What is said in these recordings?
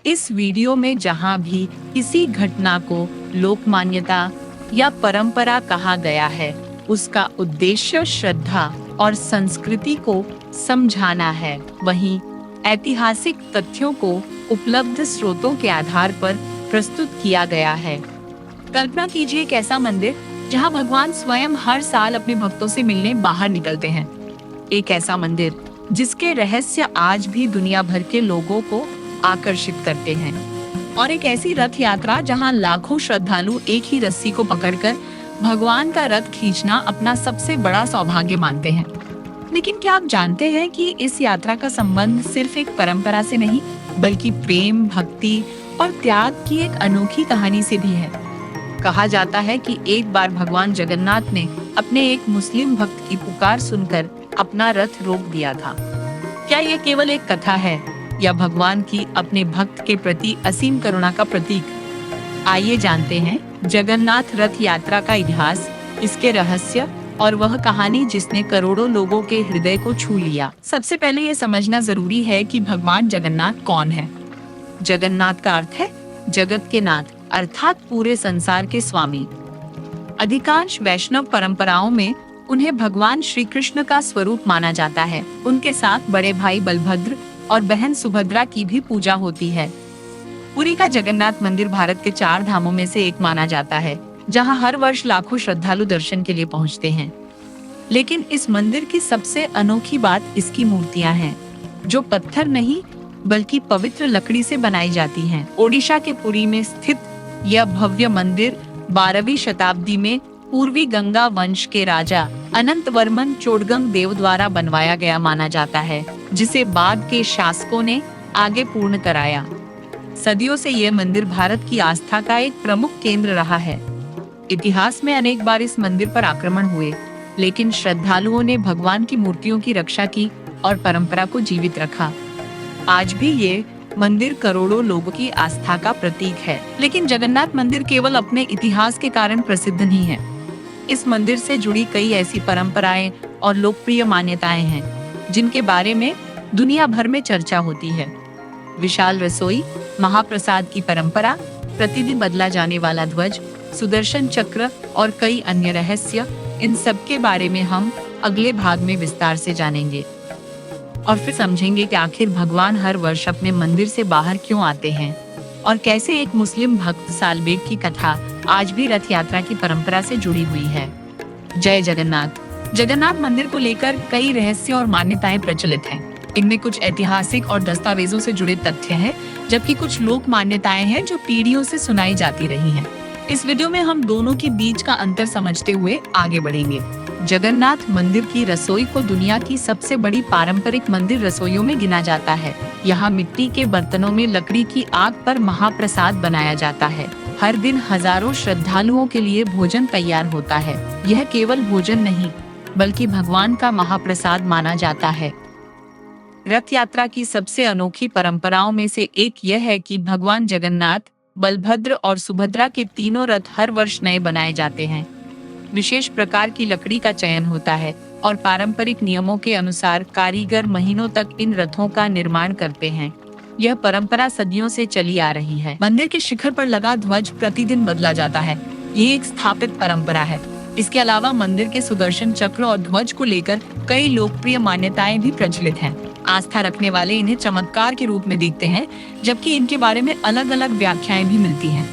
इस वीडियो में जहां भी किसी घटना को लोक मान्यता या परंपरा कहा गया है, उसका उद्देश्य श्रद्धा और संस्कृति को समझाना है। वहीं ऐतिहासिक तथ्यों को उपलब्ध स्रोतों के आधार पर प्रस्तुत किया गया है। कल्पना कीजिए एक ऐसा मंदिर जहां भगवान स्वयं हर साल अपने भक्तों से मिलने बाहर निकलते हैं। एक ऐसा मंदिर जिसके रहस्य आज भी दुनिया भर के लोगों को आकर्षित करते हैं। और एक ऐसी रथ यात्रा जहां लाखों श्रद्धालु एक ही रस्सी को पकड़कर भगवान का रथ खींचना अपना सबसे बड़ा सौभाग्य मानते हैं। लेकिन क्या आप जानते हैं कि इस यात्रा का संबंध सिर्फ एक परंपरा से नहीं, बल्कि प्रेम, भक्ति और त्याग की एक अनोखी कहानी से भी है। कहा जाता है कि एक बार भगवान जगन्नाथ ने अपने एक मुस्लिम भक्त की पुकार सुनकर अपना रथ रोक दिया था। क्या यह केवल एक कथा है या भगवान की अपने भक्त के प्रति असीम करुणा का प्रतीक? आइए जानते हैं जगन्नाथ रथ यात्रा का इतिहास, इसके रहस्य और वह कहानी जिसने करोड़ों लोगों के हृदय को छू लिया। सबसे पहले ये समझना जरूरी है कि भगवान जगन्नाथ कौन है। जगन्नाथ का अर्थ है जगत के नाथ, अर्थात पूरे संसार के स्वामी। अधिकांश वैष्णव परंपराओं में उन्हें भगवान श्री कृष्ण का स्वरूप माना जाता है। उनके साथ बड़े भाई बलभद्र और बहन सुभद्रा की भी पूजा होती है। पुरी का जगन्नाथ मंदिर भारत के 4 धामों में से एक माना जाता है, जहां हर वर्ष लाखों श्रद्धालु दर्शन के लिए पहुंचते हैं। लेकिन इस मंदिर की सबसे अनोखी बात इसकी मूर्तियां हैं, जो पत्थर नहीं बल्कि पवित्र लकड़ी से बनाई जाती हैं। ओडिशा के पुरी में स्थित यह भव्य मंदिर 12वीं शताब्दी में पूर्वी गंगा वंश के राजा अनंत वर्मन चोडगंग देव द्वारा बनवाया गया माना जाता है, जिसे बाद के शासकों ने आगे पूर्ण कराया। सदियों से यह मंदिर भारत की आस्था का एक प्रमुख केंद्र रहा है। इतिहास में अनेक बार इस मंदिर पर आक्रमण हुए, लेकिन श्रद्धालुओं ने भगवान की मूर्तियों की रक्षा की और परंपरा को जीवित रखा। आज भी ये मंदिर करोड़ों लोगों की आस्था का प्रतीक है। लेकिन जगन्नाथ मंदिर केवल अपने इतिहास के कारण प्रसिद्ध नहीं है। इस मंदिर से जुड़ी कई ऐसी परंपराएं और लोकप्रिय मान्यताएं हैं, जिनके बारे में दुनिया भर में चर्चा होती है। विशाल रसोई, महाप्रसाद की परंपरा, प्रतिदिन बदला जाने वाला ध्वज, सुदर्शन चक्र और कई अन्य रहस्य, इन सब के बारे में हम अगले भाग में विस्तार से जानेंगे। और फिर समझेंगे कि आखिर भगवान हर वर्ष अपने मंदिर से बाहर क्यों आते हैं और कैसे एक मुस्लिम भक्त सालबेग की कथा आज भी रथ यात्रा की परंपरा से जुड़ी हुई है। जय जगन्नाथ। जगन्नाथ मंदिर को लेकर कई रहस्य और मान्यताएं प्रचलित हैं। इनमें कुछ ऐतिहासिक और दस्तावेजों से जुड़े तथ्य हैं, जबकि कुछ लोक मान्यताएं हैं जो पीढ़ियों से सुनाई जाती रही हैं। इस वीडियो में हम दोनों के बीच का अंतर समझते हुए आगे बढ़ेंगे। जगन्नाथ मंदिर की रसोई को दुनिया की सबसे बड़ी पारंपरिक मंदिर रसोइयों में गिना जाता है। यहाँ मिट्टी के बर्तनों में लकड़ी की आग पर महाप्रसाद बनाया जाता है। हर दिन हजारों श्रद्धालुओं के लिए भोजन तैयार होता है। यह केवल भोजन नहीं, बल्कि भगवान का महाप्रसाद माना जाता है। रथ यात्रा की सबसे अनोखी परंपराओं में से एक यह है कि भगवान जगन्नाथ, बलभद्र और सुभद्रा के तीनों रथ हर वर्ष नए बनाए जाते हैं। विशेष प्रकार की लकड़ी का चयन होता है और पारंपरिक नियमों के अनुसार कारीगर महीनों तक इन रथों का निर्माण करते हैं। यह परंपरा सदियों से चली आ रही है। मंदिर के शिखर पर लगा ध्वज प्रतिदिन बदला जाता है। ये एक स्थापित परंपरा है। इसके अलावा मंदिर के सुदर्शन चक्र और ध्वज को लेकर कई लोकप्रिय मान्यताएं भी प्रचलित हैं। आस्था रखने वाले इन्हें चमत्कार के रूप में देखते हैं, जबकि इनके बारे में अलग अलग व्याख्याएं भी मिलती हैं।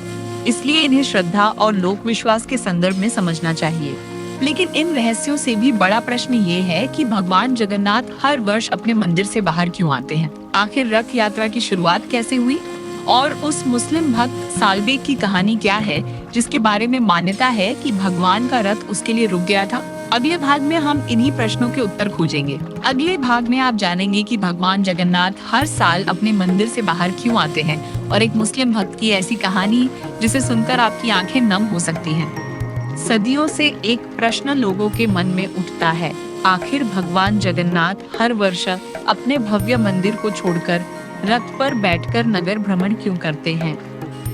इसलिए इन्हें श्रद्धा और लोक विश्वास के संदर्भ में समझना चाहिए। लेकिन इन रहस्यों से भी बड़ा प्रश्न ये है कि भगवान जगन्नाथ हर वर्ष अपने मंदिर से बाहर क्यों आते हैं? आखिर रथ यात्रा की शुरुआत कैसे हुई और उस मुस्लिम भक्त सालबेग की कहानी क्या है, जिसके बारे में मान्यता है कि भगवान का रथ उसके लिए रुक गया था? अगले भाग में हम इन्हीं प्रश्नों के उत्तर खोजेंगे। अगले भाग में आप जानेंगे कि भगवान जगन्नाथ हर साल अपने मंदिर से बाहर क्यों आते हैं और एक मुस्लिम भक्त की ऐसी कहानी जिसे सुनकर आपकी आंखें नम हो सकती हैं। सदियों से एक प्रश्न लोगों के मन में उठता है, आखिर भगवान जगन्नाथ हर वर्ष अपने भव्य मंदिर को छोड़कर रथ पर बैठकर नगर भ्रमण क्यों करते हैं?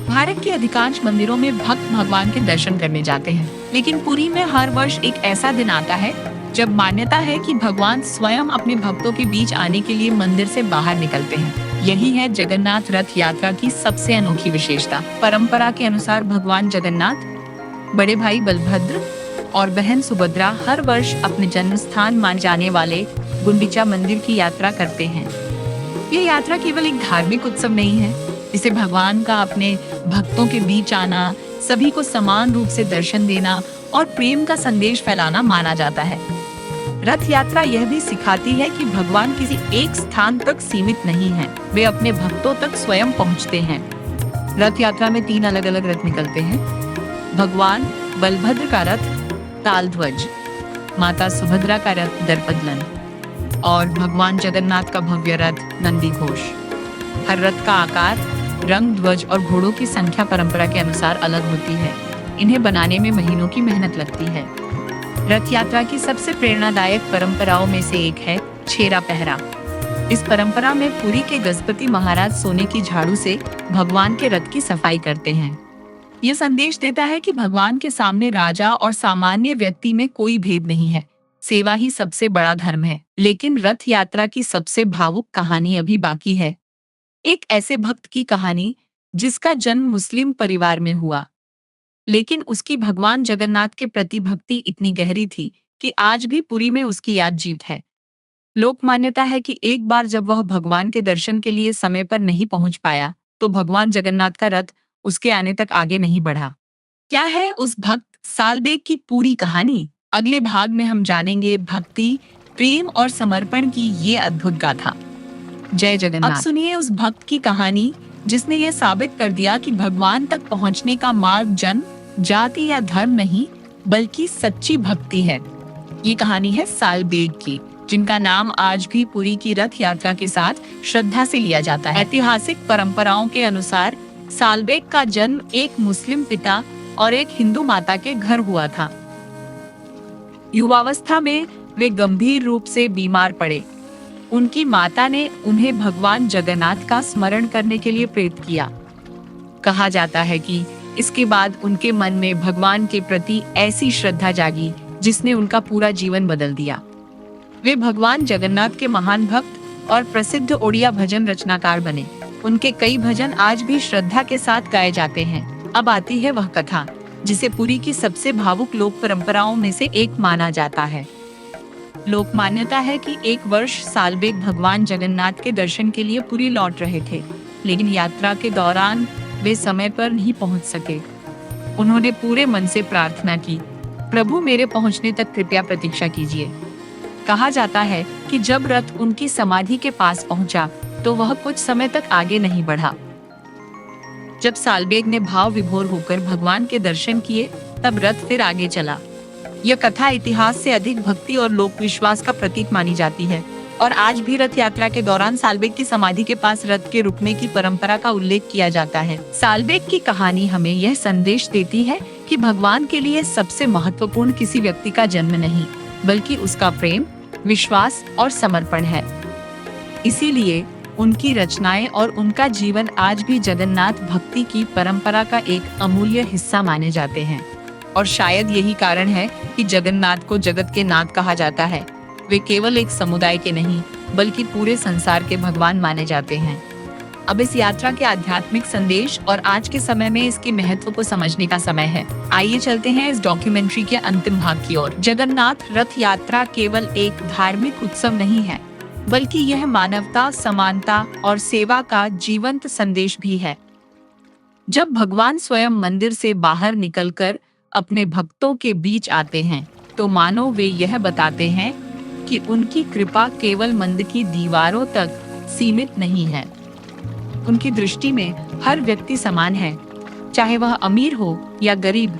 भारत के अधिकांश मंदिरों में भक्त भगवान के दर्शन करने जाते हैं, लेकिन पुरी में हर वर्ष एक ऐसा दिन आता है जब मान्यता है कि भगवान स्वयं अपने भक्तों के बीच आने के लिए मंदिर से बाहर निकलते हैं। यही है जगन्नाथ रथ यात्रा की सबसे अनोखी विशेषता। परंपरा के अनुसार भगवान जगन्नाथ, बड़े भाई बलभद्र और बहन सुभद्रा हर वर्ष अपने जन्म स्थान मान जाने वाले गुंडीचा मंदिर की यात्रा करते हैं। ये यात्रा केवल एक धार्मिक उत्सव नहीं है, इसे भगवान का अपने भक्तों के बीच आना, सभी को समान रूप से दर्शन देना और प्रेम का संदेश फैलाना माना जाता है। रथ यात्रा यह भी सिखाती है कि भगवान किसी एक स्थान तक सीमित नहीं हैं, वे अपने भक्तों तक स्वयं पहुंचते हैं। रथ यात्रा में 3 अलग अलग रथ निकलते हैं। भगवान बलभद्र का रथ तालध्वज, माता सुभद्रा का रथ दर्पदलन और भगवान जगन्नाथ का भव्य रथ नंदीघोष। हर रथ का आकार, रंग, ध्वज और घोड़ों की संख्या परंपरा के अनुसार अलग होती है। इन्हें बनाने में महीनों की मेहनत लगती है। रथ यात्रा की सबसे प्रेरणादायक परंपराओं में से एक है छेरा पहरा। इस परंपरा में पुरी के गजपति महाराज सोने की झाड़ू से भगवान के रथ की सफाई करते हैं। यह संदेश देता है कि भगवान के सामने राजा और सामान्य व्यक्ति में कोई भेद नहीं है, सेवा ही सबसे बड़ा धर्म है। लेकिन रथ यात्रा की सबसे भावुक कहानी अभी बाकी है। एक ऐसे भक्त की कहानी जिसका जन्म मुस्लिम परिवार में हुआ, लेकिन उसकी भगवान जगन्नाथ के प्रति भक्ति इतनी गहरी थी कि आज भी पुरी में उसकी याद जीवित है। लोक मान्यता है कि एक बार जब वह भगवान के दर्शन के लिए समय पर नहीं पहुंच पाया, तो भगवान जगन्नाथ का रथ उसके आने तक आगे नहीं बढ़ा। क्या है उस भक्त सालबेग की पूरी कहानी? अगले भाग में हम जानेंगे भक्ति, प्रेम और समर्पण की ये अद्भुत गाथा। जय जगन्नाथ। अब सुनिए उस भक्त की कहानी जिसने ये साबित कर दिया कि भगवान तक पहुंचने का मार्ग जन्म, जाति या धर्म नहीं, बल्कि सच्ची भक्ति है। ये कहानी है सालबेग की, जिनका नाम आज भी पुरी की रथ यात्रा के साथ श्रद्धा से लिया जाता है। ऐतिहासिक परंपराओं के अनुसार सालबेग का जन्म एक मुस्लिम पिता और एक हिंदू माता के घर हुआ था। युवावस्था में वे गंभीर रूप से बीमार पड़े। उनकी माता ने उन्हें भगवान जगन्नाथ का स्मरण करने के लिए प्रेरित किया। कहा जाता है कि इसके बाद उनके मन में भगवान के प्रति ऐसी श्रद्धा जागी जिसने उनका पूरा जीवन बदल दिया। वे भगवान जगन्नाथ के महान भक्त और प्रसिद्ध ओडिया भजन रचनाकार बने। उनके कई भजन आज भी श्रद्धा के साथ गाए जाते हैं। अब आती है वह कथा जिसे पुरी की सबसे भावुक लोक परंपराओं में से एक माना जाता है। लोक मान्यता है कि एक वर्ष सालबेग भगवान जगन्नाथ के दर्शन के लिए पुरी लौट रहे थे, लेकिन यात्रा के दौरान वे समय पर नहीं पहुंच सके। उन्होंने पूरे मन से प्रार्थना की, प्रभु मेरे पहुंचने तक कृपया प्रतीक्षा कीजिए। कहा जाता है कि जब रथ उनकी समाधि के पास पहुंचा, तो वह कुछ समय तक आगे नहीं बढ़ा। जब सालबेग ने भाव विभोर होकर भगवान के दर्शन किए, तब रथ फिर आगे चला। यह कथा इतिहास से अधिक भक्ति और लोक विश्वास का प्रतीक मानी जाती है और आज भी रथ यात्रा के दौरान सालबेग की समाधि के पास रथ के रुकने की परंपरा का उल्लेख किया जाता है। सालबेग की कहानी हमें यह संदेश देती है कि भगवान के लिए सबसे महत्वपूर्ण किसी व्यक्ति का जन्म नहीं, बल्कि उसका प्रेम, विश्वास और समर्पण है। इसीलिए उनकी रचनाएं और उनका जीवन आज भी जगन्नाथ भक्ति की परंपरा का एक अमूल्य हिस्सा माने जाते हैं। और शायद यही कारण है कि जगन्नाथ को जगत के नाथ कहा जाता है। वे केवल एक समुदाय के नहीं, बल्कि पूरे संसार के भगवान माने जाते हैं। अब इस यात्रा के आध्यात्मिक संदेश और आज के समय में इसके महत्व को समझने का समय है। आइए चलते हैं इस डॉक्यूमेंट्री के अंतिम भाग की ओर। जगन्नाथ रथ यात्रा केवल एक धार्मिक उत्सव नहीं है, बल्कि यह मानवता, समानता और सेवा का जीवंत संदेश भी है। जब भगवान स्वयं मंदिर से बाहर निकलकर अपने भक्तों के बीच आते हैं, तो मानो वे यह बताते हैं कि उनकी कृपा केवल मंदिर की दीवारों तक सीमित नहीं है। उनकी दृष्टि में हर व्यक्ति समान है, चाहे वह अमीर हो या गरीब,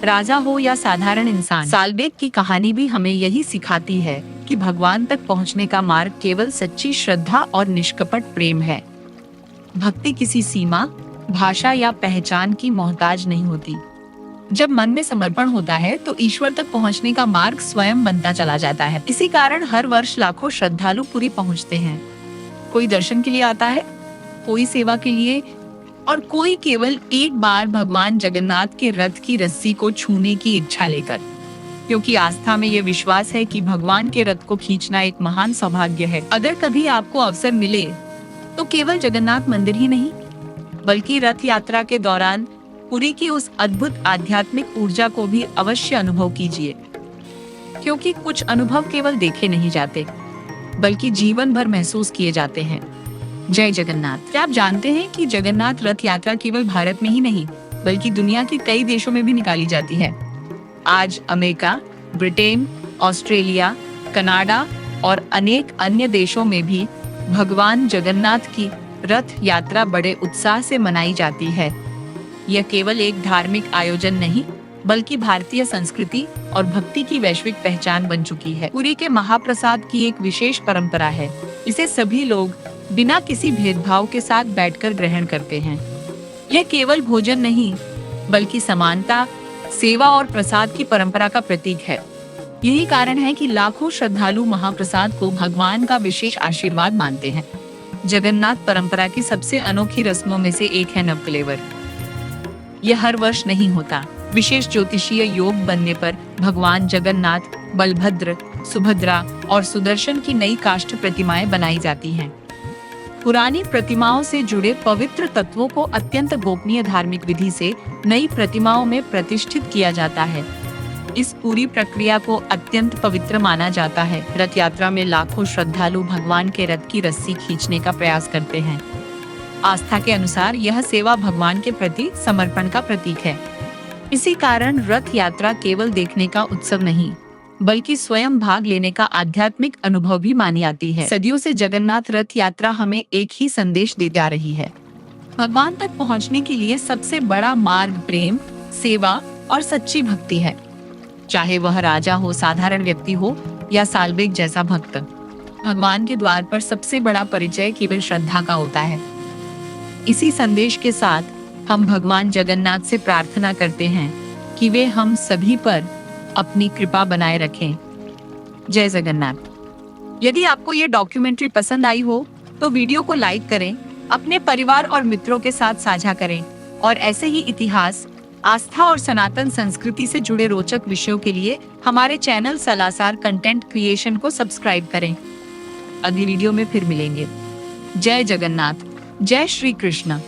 राजा हो या साधारण इंसान। सालबेग की कहानी भी हमें यही सिखाती है कि भगवान तक पहुंचने का मार्ग केवल सच्ची श्रद्धा और निष्कपट प्रेम है। भक्ति किसी सीमा, भाषा या पहचान की मोहताज नहीं होती। जब मन में समर्पण होता है, तो ईश्वर तक पहुंचने का मार्ग स्वयं बनता चला जाता है। इसी कारण हर वर्ष लाखों श्रद्धालु पुरी पहुंचते हैं। कोई दर्शन के लिए आता है, कोई सेवा के लिए और कोई केवल एक बार भगवान जगन्नाथ के रथ की रस्सी को छूने की इच्छा लेकर, क्योंकि आस्था में ये विश्वास है कि भगवान के रथ को खींचना एक महान सौभाग्य है। अगर कभी आपको अवसर मिले तो केवल जगन्नाथ मंदिर ही नहीं, बल्कि रथ यात्रा के दौरान पुरी की उस अद्भुत आध्यात्मिक ऊर्जा को भी अवश्य अनुभव कीजिए, क्योंकि कुछ अनुभव केवल देखे नहीं जाते, बल्कि जीवन भर महसूस किए जाते हैं। जय जगन्नाथ। क्या आप जानते हैं कि जगन्नाथ रथ यात्रा केवल भारत में ही नहीं, बल्कि दुनिया के कई देशों में भी निकाली जाती है। आज अमेरिका, ब्रिटेन, ऑस्ट्रेलिया, कनाडा और अनेक अन्य देशों में भी भगवान जगन्नाथ की रथ यात्रा बड़े उत्साह से मनाई जाती है। यह केवल एक धार्मिक आयोजन नहीं, बल्कि भारतीय संस्कृति और भक्ति की वैश्विक पहचान बन चुकी है। पुरी के महाप्रसाद की एक विशेष परंपरा है। इसे सभी लोग बिना किसी भेदभाव के साथ बैठकर ग्रहण करते हैं। यह केवल भोजन नहीं, बल्कि समानता, सेवा और प्रसाद की परंपरा का प्रतीक है। यही कारण है कि लाखों श्रद्धालु महाप्रसाद को भगवान का विशेष आशीर्वाद मानते हैं। जगन्नाथ परंपरा की सबसे अनोखी रस्मों में से एक है नवकलेवर। यह हर वर्ष नहीं होता। विशेष ज्योतिषीय योग बनने पर भगवान जगन्नाथ, बलभद्र, सुभद्रा और सुदर्शन की नई काष्ठ प्रतिमाएं बनाई जाती हैं। पुरानी प्रतिमाओं से जुड़े पवित्र तत्वों को अत्यंत गोपनीय धार्मिक विधि से नई प्रतिमाओं में प्रतिष्ठित किया जाता है। इस पूरी प्रक्रिया को अत्यंत पवित्र माना जाता है। रथ यात्रा में लाखों श्रद्धालु भगवान के रथ की रस्सी खींचने का प्रयास करते हैं। आस्था के अनुसार यह सेवा भगवान के प्रति समर्पण का प्रतीक है। इसी कारण रथ यात्रा केवल देखने का उत्सव नहीं, बल्कि स्वयं भाग लेने का आध्यात्मिक अनुभव भी मानी जाती है। सदियों से जगन्नाथ रथ यात्रा हमें एक ही संदेश दे जा रही है। भगवान तक पहुंचने के लिए सबसे बड़ा मार्ग प्रेम, सेवा और सच्ची भक्ति है। चाहे वह राजा हो, साधारण व्यक्ति हो या साल्विक जैसा भक्त, भगवान के द्वार पर सबसे बड़ा परिचय केवल श्रद्धा का होता है। इसी संदेश के साथ हम भगवान जगन्नाथ से प्रार्थना करते हैं कि वे हम सभी पर अपनी कृपा बनाए रखें। जय जगन्नाथ। यदि आपको ये डॉक्यूमेंट्री पसंद आई हो तो वीडियो को लाइक करें, अपने परिवार और मित्रों के साथ साझा करें और ऐसे ही इतिहास, आस्था और सनातन संस्कृति से जुड़े रोचक विषयों के लिए हमारे चैनल सलासार कंटेंट क्रिएशन को सब्सक्राइब करें। अगली वीडियो में फिर मिलेंगे। जय जगन्नाथ। जय श्री कृष्ण।